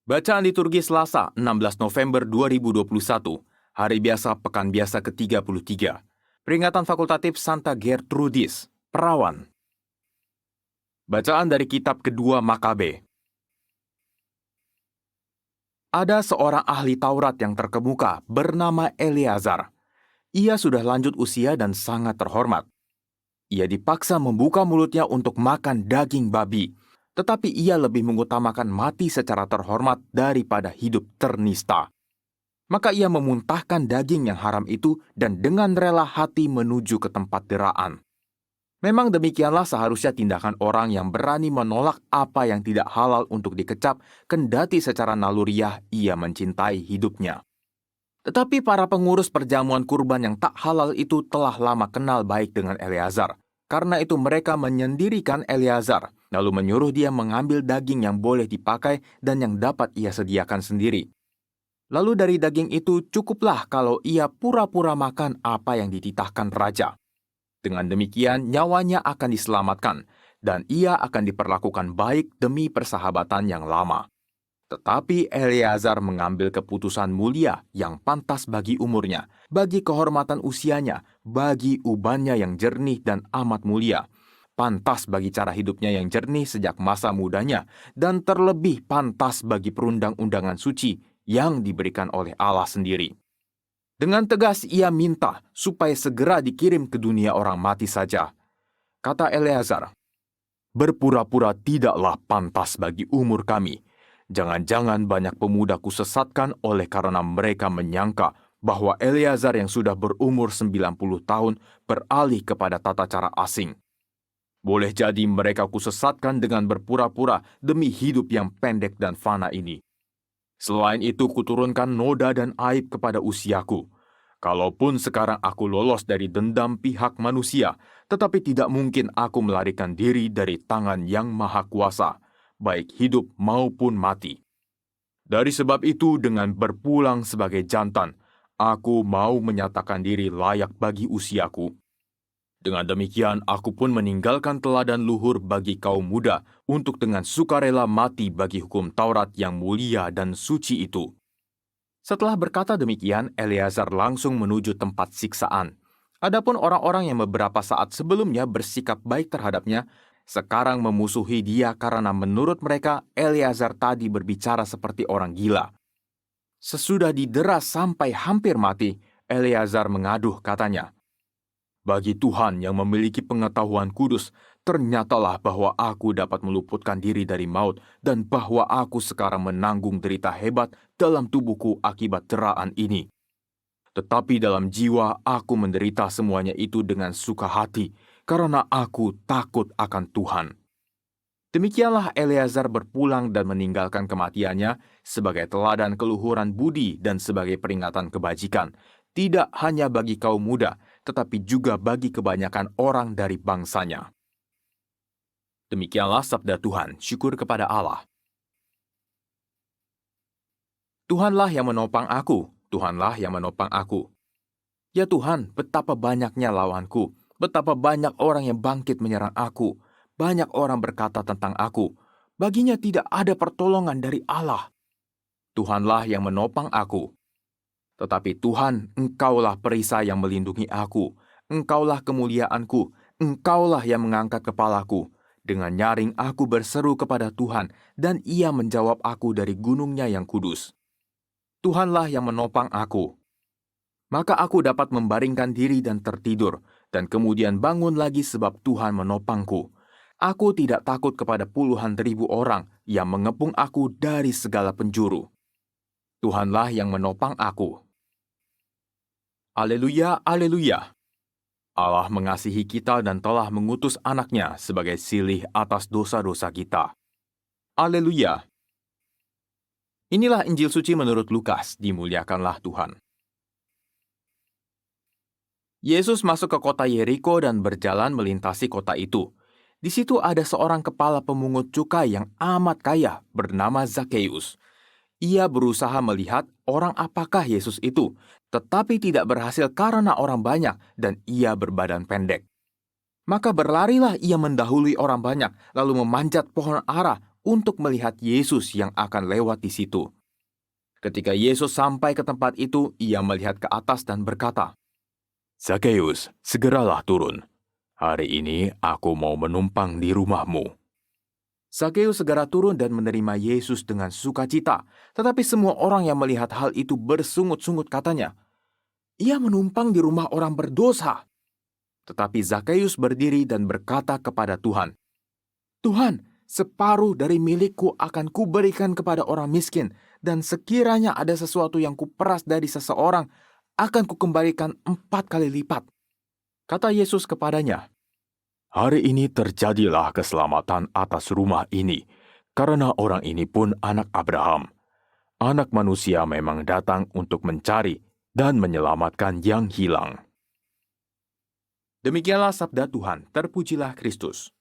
Bacaan liturgi Selasa, 16 November 2021, Hari Biasa Pekan Biasa ke-33. Peringatan Fakultatif Santa Gertrudis, Perawan. Bacaan dari Kitab Kedua Makabe. Ada seorang ahli Taurat yang terkemuka bernama Eleazar. Ia sudah lanjut usia dan sangat terhormat. Ia dipaksa membuka mulutnya untuk makan daging babi, tetapi ia lebih mengutamakan mati secara terhormat daripada hidup ternista. Maka ia memuntahkan daging yang haram itu dan dengan rela hati menuju ke tempat deraan. Memang demikianlah seharusnya tindakan orang yang berani menolak apa yang tidak halal untuk dikecap, kendati secara naluriah ia mencintai hidupnya. Tetapi para pengurus perjamuan kurban yang tak halal itu telah lama kenal baik dengan Eleazar. Karena itu mereka menyendirikan Eleazar, lalu menyuruh dia mengambil daging yang boleh dipakai dan yang dapat ia sediakan sendiri. Lalu dari daging itu cukuplah kalau ia pura-pura makan apa yang dititahkan raja. Dengan demikian nyawanya akan diselamatkan, dan ia akan diperlakukan baik demi persahabatan yang lama. Tetapi Eleazar mengambil keputusan mulia yang pantas bagi umurnya, bagi kehormatan usianya, bagi ubannya yang jernih dan amat mulia, pantas bagi cara hidupnya yang jernih sejak masa mudanya, dan terlebih pantas bagi perundang-undangan suci yang diberikan oleh Allah sendiri. Dengan tegas ia minta supaya segera dikirim ke dunia orang mati saja. Kata Eleazar, "Berpura-pura tidaklah pantas bagi umur kami. Jangan-jangan banyak pemuda kusesatkan oleh karena mereka menyangka bahwa Eleazar yang sudah berumur 90 tahun beralih kepada tata cara asing. Boleh jadi mereka kusesatkan dengan berpura-pura demi hidup yang pendek dan fana ini. Selain itu kuturunkan noda dan aib kepada usiaku. Kalaupun sekarang aku lolos dari dendam pihak manusia, tetapi tidak mungkin aku melarikan diri dari tangan yang maha kuasa, baik hidup maupun mati. Dari sebab itu, dengan berpulang sebagai jantan, aku mau menyatakan diri layak bagi usiaku. Dengan demikian, aku pun meninggalkan teladan luhur bagi kaum muda untuk dengan sukarela mati bagi hukum Taurat yang mulia dan suci itu." Setelah berkata demikian, Eleazar langsung menuju tempat siksaan. Adapun orang-orang yang beberapa saat sebelumnya bersikap baik terhadapnya, sekarang memusuhi dia karena menurut mereka Eleazar tadi berbicara seperti orang gila. Sesudah didera sampai hampir mati, Eleazar mengaduh katanya, "Bagi Tuhan yang memiliki pengetahuan kudus, ternyatalah bahwa aku dapat meluputkan diri dari maut dan bahwa aku sekarang menanggung derita hebat dalam tubuhku akibat deraan ini. Tetapi dalam jiwa aku menderita semuanya itu dengan suka hati, karena aku takut akan Tuhan." Demikianlah Eleazar berpulang dan meninggalkan kematiannya sebagai teladan keluhuran budi dan sebagai peringatan kebajikan, tidak hanya bagi kaum muda, tetapi juga bagi kebanyakan orang dari bangsanya. Demikianlah sabda Tuhan, syukur kepada Allah. Tuhanlah yang menopang aku, Tuhanlah yang menopang aku. Ya Tuhan, betapa banyaknya lawanku, betapa banyak orang yang bangkit menyerang aku. Banyak orang berkata tentang aku, baginya tidak ada pertolongan dari Allah. Tuhanlah yang menopang aku. Tetapi Tuhan, Engkaulah perisai yang melindungi aku. Engkaulah kemuliaanku, Engkaulah yang mengangkat kepalaku. Dengan nyaring aku berseru kepada Tuhan, dan Ia menjawab aku dari gunungnya yang kudus. Tuhanlah yang menopang aku. Maka aku dapat membaringkan diri dan tertidur, dan kemudian bangun lagi sebab Tuhan menopangku. Aku tidak takut kepada puluhan ribu orang yang mengepung aku dari segala penjuru. Tuhanlah yang menopang aku. Haleluya, haleluya. Allah mengasihi kita dan telah mengutus anaknya sebagai silih atas dosa-dosa kita. Haleluya. Inilah Injil suci menurut Lukas, dimuliakanlah Tuhan. Yesus masuk ke kota Yeriko dan berjalan melintasi kota itu. Di situ ada seorang kepala pemungut cukai yang amat kaya bernama Zakheus. Ia berusaha melihat orang apakah Yesus itu, tetapi tidak berhasil karena orang banyak dan ia berbadan pendek. Maka berlarilah ia mendahului orang banyak, lalu memanjat pohon ara untuk melihat Yesus yang akan lewat di situ. Ketika Yesus sampai ke tempat itu, ia melihat ke atas dan berkata, "Zakheus, segeralah turun. Hari ini aku mau menumpang di rumahmu." Zakheus segera turun dan menerima Yesus dengan sukacita. Tetapi semua orang yang melihat hal itu bersungut-sungut katanya, "Ia menumpang di rumah orang berdosa." Tetapi Zakheus berdiri dan berkata kepada Tuhan, "Tuhan, separuh dari milikku akan kuberikan kepada orang miskin, dan sekiranya ada sesuatu yang kuperas dari seseorang, akan kukembalikan 4 kali lipat." Kata Yesus kepadanya, "Hari ini terjadilah keselamatan atas rumah ini, karena orang ini pun anak Abraham. Anak manusia memang datang untuk mencari dan menyelamatkan yang hilang." Demikianlah sabda Tuhan, terpujilah Kristus.